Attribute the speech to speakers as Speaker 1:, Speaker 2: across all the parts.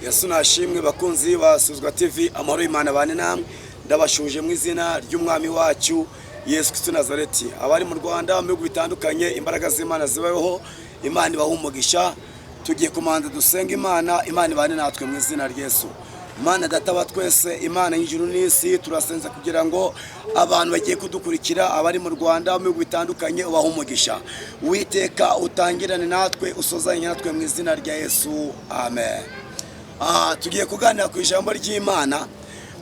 Speaker 1: Yesu nashimwe bakunzi basuzwa TV amahoro y'Imana bane namwe ndabashuje mu izina ry'umwami wacu Yesu Kristo Nazareti. Abari mu Rwanda mu bihugu bitandukanye imbaraga z'Imana zibaho, Imana ibahumugisha. Tugiye kumanza dusenga Imana ibane natwe mu izina rya Yesu. Imana data wa twese, Imana y'ijuru n'isi, turasenza kugira ngo abantu bagiye kudukurikira abari mu Rwanda mu bihugu bitandukanye ubahumugisha. Uwiteka utangirane natwe, usozanye natwe mu izina rya Yesu. Amen. Tugiye kuganira ku ijambo ry'Imana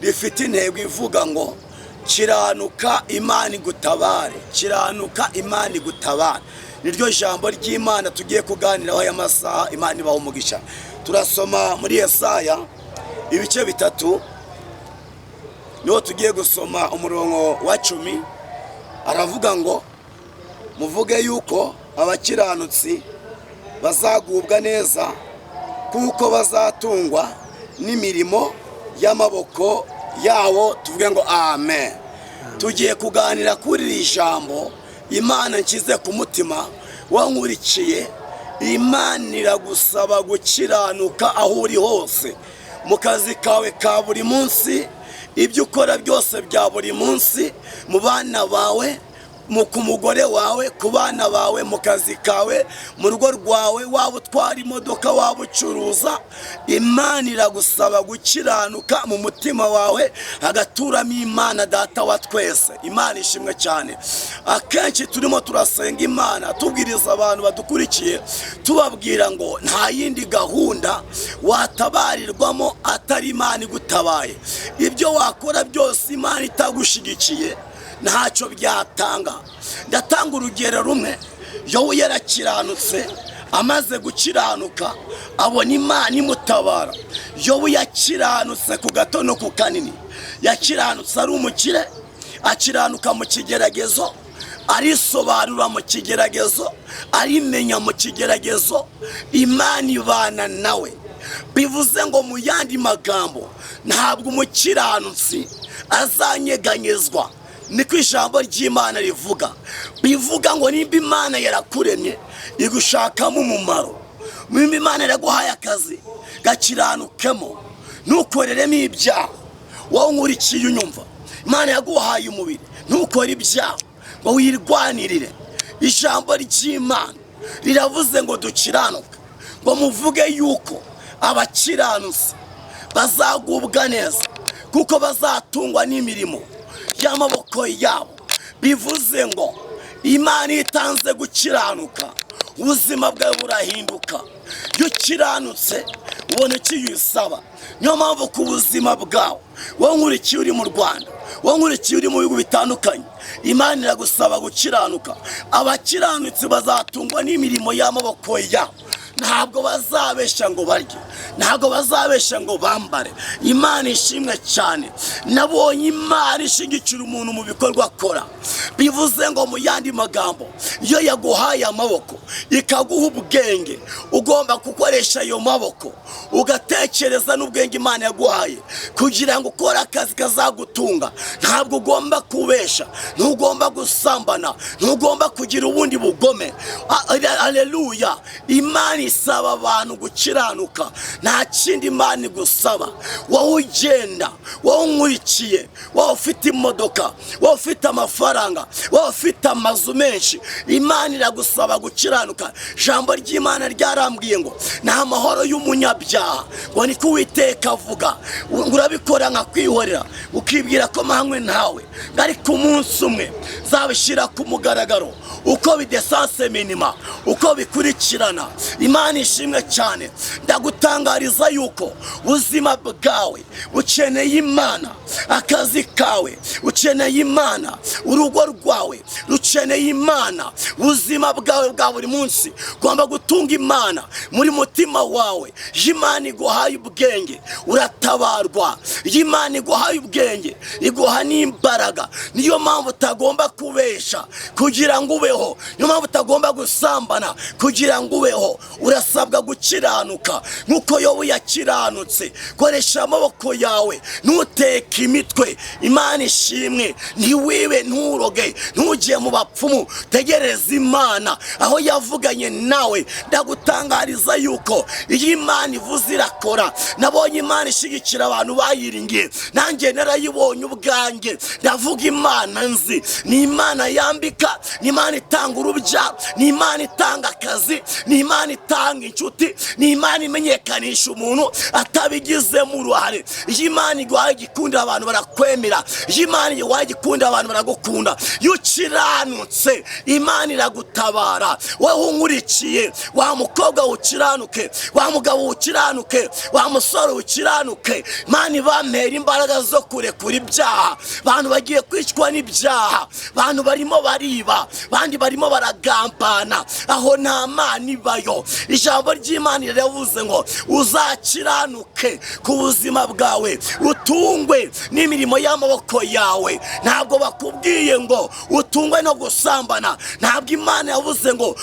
Speaker 1: rifite intego ivuga ngo kiranuka Imana igutabare, kiranuka Imana igutabare. Niryo jambo ry'Imana tugiye kuganiraho aya masaha. Imana ibahumugisha. Turasoma muri Yesaya ibice 3, niho tugiye gusoma umurongo wa 10. Aravuga ngo muvuge yuko abakiranutsi bazagubwa neza, kuko bazatungwa n'imirimo y'amaboko yabo. Tuvuge ngo amen. Tugiye kuganira kuri iri jambo Imana nshyize ku mutima wankurikiye. Imana iragusaba gukiranuka aho uri hose, mu kazi kawe ka buri munsi, ibyo ukora byose bya buri munsi, mu bana bawe, ku mugore wawe, ku bana bawe, mu kazi kawe, mu rugo rwawe, waba utwara imodoka, waba ucuruza. Imana iragusaba gukiranuka mu mutima wawe, hagaturamo Imana data wa twese. Imana ishimwe cyane. Akenshi turimo turasenga Imana, tubwiriza abantu badukurikiye, tubabwira ngo nta yindi gahunda watabarirwamo atari Imana igutabaye. Ibyo wakora byose Imana itagushigikiye ntacyo byatanga. Ndatanga urugero rumwe. Yobu yarakiranutse, amaze gukiranuka abona Imana imutabara. Yobu yakiranutse ku gato no ku kanini. Yakiranutse ari umukire, akiranuka mu kigeragezo, arisobanura mu kigeragezo, arimenya mu kigeragezo. Imana ibana nawe. Bivuze ngo mu yandi magambo, ntabwo umukiranutsi azanyeganyezwa. Niko ijambo ry'Imana rivuga. Bivuga ngo nimba Imana yarakuremye igushakamo umumaro, nimba Imana yaraguhaye akazi gakiranukemo, ntukoreremo ibyaha. Wowe nkurikiye unyumva, Imana yaguhaye umubiri, ntukore ibyaha ngo wirwanirire. Ijambo ry'Imana riravuze ngo dukiranuka, ngo muvuge yuko abakiranutsi bazagubwa neza, kuko bazatungwa n'imirimo y'amaboko yabo. Bivuze ngo Imana itanze gukiranuka, ubuzima bwawe burahinduka. Iyo ukiranutse ubona icyo uyisaba. Niyo mpamvu ku buzima bwawe, wowe nkurikiye uri mu Rwanda, wowe nkurikiye uri mu bihugu bitandukanye, Imana iragusaba gukiranuka. Abakiranutsi bazatungwa n'imirimo y'amaboko yabo. Ntabwo bazabesha ngo barye, ntabwo bazabesha ngo bambare. Imana ishimwe cyane. Nabonye Imana ishigikira umuntu mu bikorwa akora. Bivuze ngo mu yandi magambo, iyo yaguhaye amaboko ikaguha ubwenge, ugomba gukoresha ayo maboko, ugatekereza n'ubwenge Imana yaguhaye kugira ngo ukore akazi kazagutunga. Ntabwo ugomba kubesha, ntugomba gusambana, ntugomba kugira ubundi bugome. Haleluya. Imana isaba abantu gukiranuka, nta kindi Imana igusaba. Wowe ugenda, wowe nkurikiye, wowe ufite imodoka, wowe ufite amafaranga, wowe ufite amazu menshi, Imana iragusaba gukiranuka. Jambo ry'Imana ryarambwiye ngo nta mahoro y'umunyabyaha, ngo niko Uwiteka avuga. Urabikora nka kwihorera, ukibwira ko mahangwe ntawe, ariko umunsi umwe zabishyira ku mugaragaro uko bidesanse minima, uko bikurikirana. Imana ishimwe cyane. Ndagutangariza yuko ubuzima bwawe ukeneye Imana, akazi kawe ukeneye Imana, urugo rwawe rukeneye Imana, ubuzima bwawe bwa buri munsi ugomba gutunga Imana muri mutima wawe. Imana iguhaye ubwenge uratabarwa, Imana iguhaye ubwenge iguha n'imbaraga. Niyo mpamvu utagomba kubesha kugira ngo ubeho, niyo mpamvu utagomba gusambana kugira ngo ubeho. Urasabwa gukiranuka nkuko Yobu yakiranutse. Koresha amaboko yawe, ntuteke imitwe. Imana ishimwe. Ntiwibe, nturoge, ntujye mu bapfumu. Tegereza Imana aho yavuganye nawe ndagutangariza yuko iyi Imana ivuze irakora. Nabonye Imana ishigikira abantu bayiringiye, nanjye narayibonye ubwanjye. Ndavuga Imana nzi, ni Imana yambika, ni Imana itanga urubyaro, ni Imana itanga akazi, ni Imana itanga inshuti, ni Imana imenyekanisha umuntu atabigizemo uruhare. Iyi Imana iguhaye igikundiro abantu barakwemera, iyi Imana iguhaye igikundiro abantu baragukunda. Iyo ukiranutse Imana iragutabara. Wowe unkurikiye, wa mukobwa ukiranuke, wa mugabo ukiranuke, wa musore ukiranuke. Imana ibampera imbaraga zo kurekura ibyaha. Abantu bagiye kwicwa n'ibyaha, abantu barimo bariba, bandi barimo baragambana, aho nta Mana ibayo. Ijambo ry'Imana riravuze ngo uzakiranuke ku buzima bwawe, utungwe n'imirimo y'amaboko yawe. Ntabwo bakubwiye ngo utungwe no gusambana. Ntabwo Imana yavuze ngo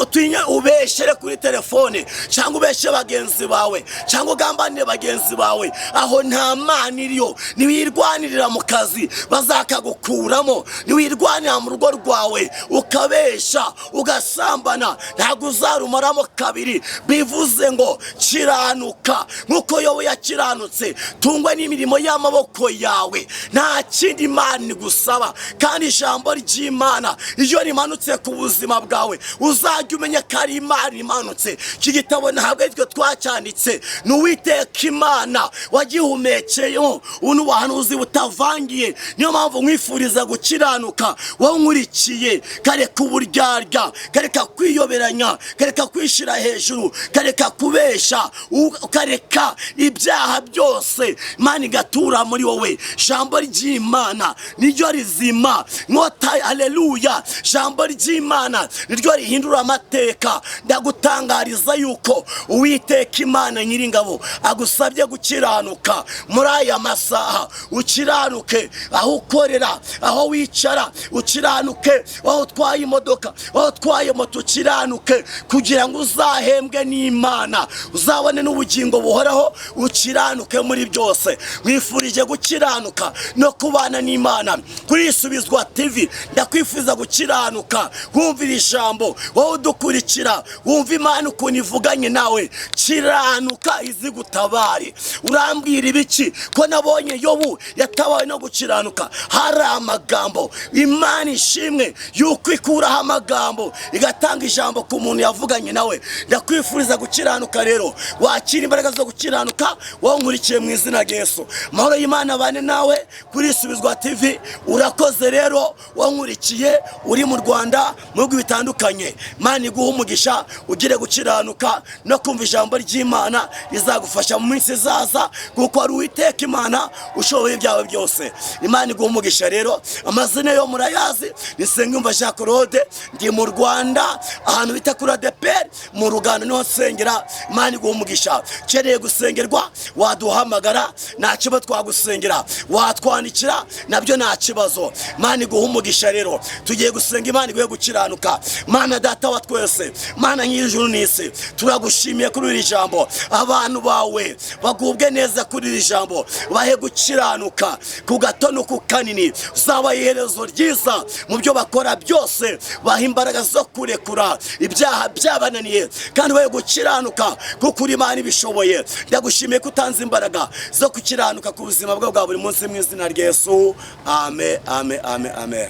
Speaker 1: utinya ubeshere kuri telefone, cyangwa ubeshe bagenzi bawe, cyangwa ugambanire bagenzi bawe. Aho nta Mana iriyo. Niwirwanirira mu kazi bazakagukuramo, niwirwanira mu rugo rwawe ukabesha ugasambana, ntabwo uzarumaramo kabiri. Bivuze ngo kiranuka nkuko Yobu yakiranutse, tungwe n'imirimo y'amaboko yawe. Nta kindi Imana igusaba. Kandi ijambo ry'Imana iyo rimanutse ku buzima bwawe, uzajya umenya ko ari Imana imanutse. Iki gitabo ntabwo ari twe twacyanditse, ni Uwiteka Imana wagihumekeyemo ubu buhanuzi butavangiye. Niyo mpamvu nkwifuriza gukiranuka. Wowe unkurikiye, kareka uburyarya, kareka kwiyoberanya, kareka kwishira hejuru, kareka kubesha, ukareka ibyaha byose, Imana igatura muri wowe. Ijambo ry'Imana niryo rizima nkota. Haleluya. Ijambo ry'Imana niryo rihindura amateka. Ndagutangariza yuko Uwiteka Imana Nyiringabo agusabye gukiranuka muri aya masaha. Ukiranuke aho ukorera, aho wicara, ukiranuke aho utwaye imodoka, aho utwaye moto, ukiranuke kugira ngo uzahembwe n'Imana, uzabone n'ubugingo buhoraho. Ukiranuke muri byose. Mwifurije gukiranuka no kubana n'Imana. Kuri Isubizwa TV ndakwifuza gukiranuka, wumvira ijambo. Wowe udukurikira, wumva Imana ukuntu ivuganye nawe. Kiranuka izi gutabare. Urambwira ibiki? Ko nabonye Yobu yatabawe no gukiranuka. Hari amagambo. Imana ishimwe yuko ikuraho amagambo igatanga ijambo ku muntu yavuganye nawe. Ndakwifuriza gukiranuka rero. Wakira imbaraga zo gukiranuka, wowe nkurikiye mu izina rya Yesu. Amahoro y'Imana abane nawe kuri Isubizwa TV. Urakoze rero wankurikiye, uri mu Rwanda, mu bihugu bitandukanye. Imana iguha umugisha, ugire gukiranuka no kumva ijambo ry'Imana rizagufasha mu minsi izaza, kuko ari Uwiteka Imana ushoboye ibyawe byose. Imana iguha umugisha rero. Amazina yo murayazi, ni Nsengiyumva Jean Claude. Ndi mu Rwanda ahantu bita kuri ADPR mu Rugano niho nsengera. Imana iguha umugisha. Ukeneye gusengerwa waduhamagara, nta kibazo twagusengera. Watwandikira nabyo nta kibazo. Imana iguha umugisha rero. Tugiye gusenga Imana iguhe gukiranuka. Mana Data wa twese, Mana nyir'ijuru n'isi, turagushimiye kuri iri jambo. Abantu bawe bagubwe neza kuri iri jambo, bahe gukiranuka ku gato no ku kanini. Uzaba iherezo ryiza mu byo bakora byose. Baha imbaraga zo kurekura ibyaha byabananiye, kandi bahe gukiranuka kuko uri Imana ibishoboye. Ndagushimiye ko utanze imbaraga zo gukiranuka ku buzima bwa buri munsi mu izina rya Yesu. Amen, amen, amen, amen.